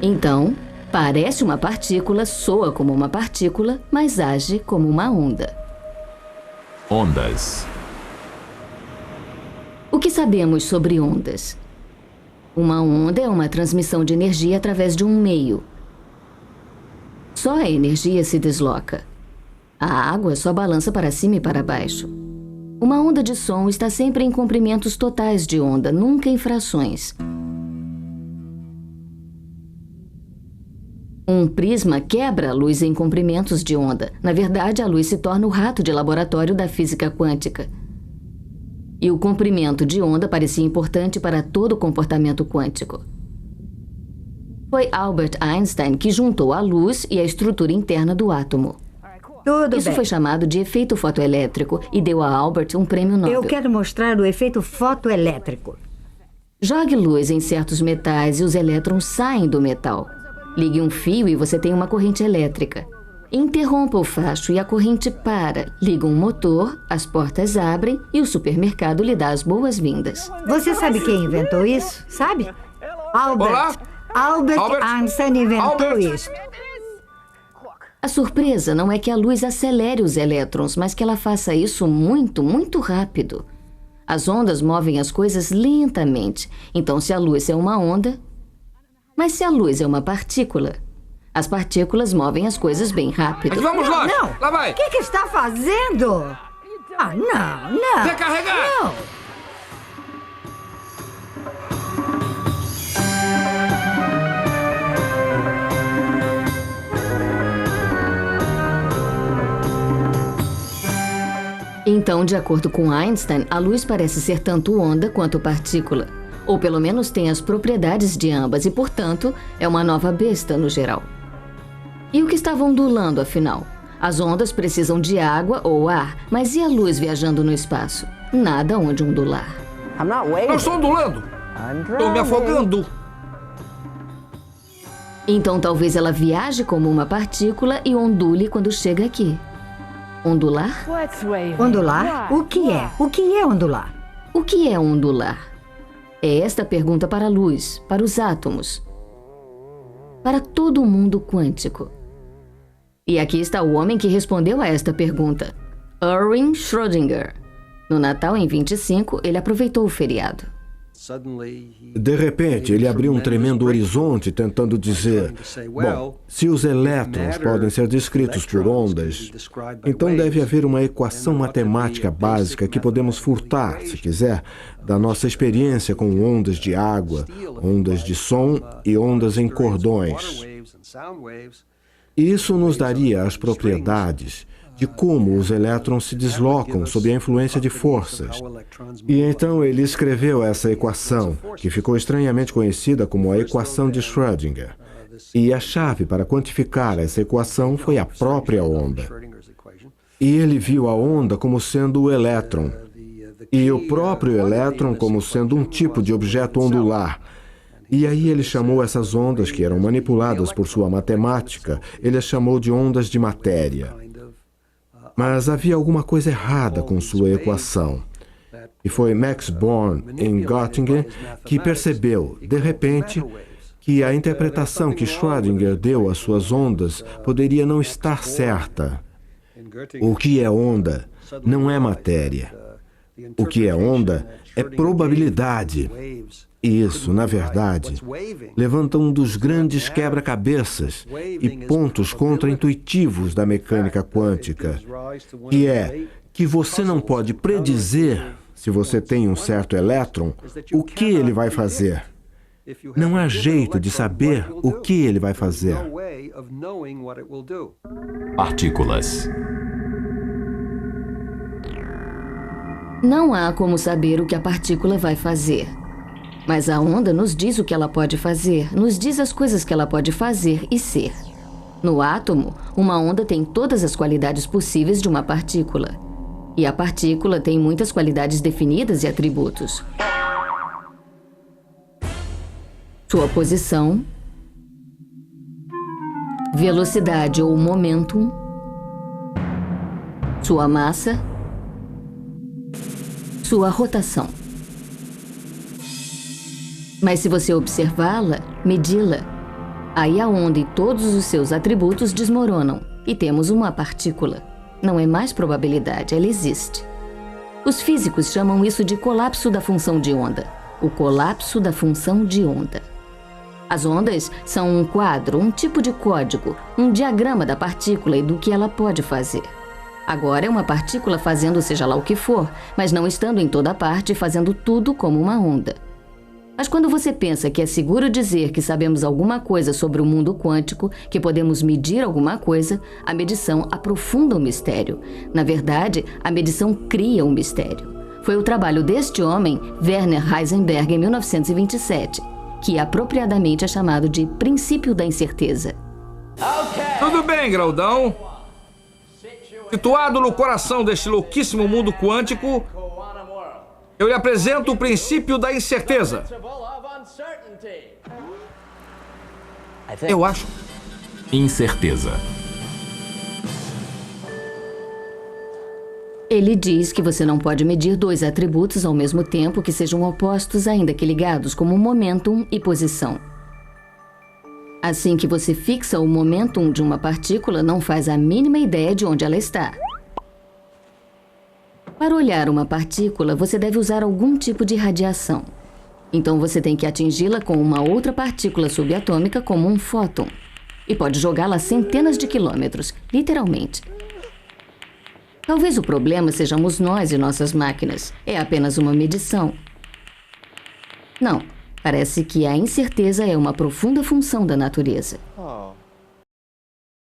Então, parece uma partícula, soa como uma partícula, mas age como uma onda. Ondas. O que sabemos sobre ondas? Uma onda é uma transmissão de energia através de um meio. Só a energia se desloca. A água só balança para cima e para baixo. Uma onda de som está sempre em comprimentos totais de onda, nunca em frações. Um prisma quebra a luz em comprimentos de onda. Na verdade, a luz se torna o rato de laboratório da física quântica. E o comprimento de onda parecia importante para todo o comportamento quântico. Foi Albert Einstein que juntou a luz e a estrutura interna do átomo. Isso foi chamado de efeito fotoelétrico e deu a Albert um prêmio Nobel. Eu quero mostrar o efeito fotoelétrico. Jogue luz em certos metais e os elétrons saem do metal. Ligue um fio e você tem uma corrente elétrica. Interrompa o facho e a corrente para. Liga um motor, as portas abrem e o supermercado lhe dá as boas-vindas. Você sabe quem inventou isso? Sabe? Albert. Olá? Albert Einstein inventou isso. A surpresa não é que a luz acelere os elétrons, mas que ela faça isso muito, muito rápido. As ondas movem as coisas lentamente. Então, se a luz é uma onda... Mas se a luz é uma partícula, as partículas movem as coisas bem rápido. Mas vamos lá! Não! Lá vai! O que está fazendo? Ah, não! Recarregar! Não! Então, de acordo com Einstein, a luz parece ser tanto onda quanto partícula. Ou pelo menos tem as propriedades de ambas e, portanto, é uma nova besta no geral. E o que estava ondulando, afinal? As ondas precisam de água ou ar, mas e a luz viajando no espaço? Nada onde ondular. Eu estou ondulando! Estou me afogando! Então talvez ela viaje como uma partícula e ondule quando chega aqui. Ondular? Ondular? O que é? O que é ondular? O que é ondular? É esta a pergunta para a luz, para os átomos, para todo o mundo quântico. E aqui está o homem que respondeu a esta pergunta, Erwin Schrödinger. No Natal, em 25, ele aproveitou o feriado. De repente, ele abriu um tremendo horizonte tentando dizer: bom, se os elétrons podem ser descritos por ondas, então deve haver uma equação matemática básica que podemos furtar, se quiser, da nossa experiência com ondas de água, ondas de som e ondas em cordões. E isso nos daria as propriedades de como os elétrons se deslocam sob a influência de forças. E então ele escreveu essa equação, que ficou estranhamente conhecida como a equação de Schrödinger. E a chave para quantificar essa equação foi a própria onda. E ele viu a onda como sendo o elétron, e o próprio elétron como sendo um tipo de objeto ondular. E aí ele chamou essas ondas, que eram manipuladas por sua matemática, ele as chamou de ondas de matéria. Mas havia alguma coisa errada com sua equação. E foi Max Born, em Göttingen, que percebeu, de repente, que a interpretação que Schrödinger deu às suas ondas poderia não estar certa. O que é onda não é matéria. O que é onda é probabilidade. E isso, na verdade, levanta um dos grandes quebra-cabeças e pontos contraintuitivos da mecânica quântica, que é que você não pode predizer, se você tem um certo elétron, o que ele vai fazer. Não há jeito de saber o que ele vai fazer. Partículas. Não há como saber o que a partícula vai fazer. Mas a onda nos diz o que ela pode fazer, nos diz as coisas que ela pode fazer e ser. No átomo, uma onda tem todas as qualidades possíveis de uma partícula. E a partícula tem muitas qualidades definidas e atributos. Sua posição, velocidade ou momentum, sua massa, sua rotação. Mas se você observá-la, medi-la, Aí a onda e todos os seus atributos desmoronam e temos uma partícula. Não é mais probabilidade, ela existe. Os físicos chamam isso de colapso da função de onda. O colapso da função de onda. As ondas são um quadro, um tipo de código, um diagrama da partícula e do que ela pode fazer. Agora é uma partícula fazendo seja lá o que for, mas não estando em toda parte fazendo tudo como uma onda. Mas quando você pensa que é seguro dizer que sabemos alguma coisa sobre o mundo quântico, que podemos medir alguma coisa, a medição aprofunda o mistério. Na verdade, a medição cria um mistério. Foi o trabalho deste homem, Werner Heisenberg, em 1927, que apropriadamente é chamado de princípio da incerteza. Tudo bem, Graudão. Situado no coração deste louquíssimo mundo quântico, eu lhe apresento o princípio da incerteza. Eu acho. Incerteza. Ele diz que você não pode medir dois atributos ao mesmo tempo que sejam opostos, ainda que ligados, como momentum e posição. Assim que você fixa o momentum de uma partícula, não faz a mínima ideia de onde ela está. Para olhar uma partícula, você deve usar algum tipo de radiação. Então você tem que atingi-la com uma outra partícula subatômica, como um fóton. E pode jogá-la a centenas de quilômetros, literalmente. Talvez o problema sejamos nós e nossas máquinas. É apenas uma medição. Não, parece que a incerteza é uma profunda função da natureza.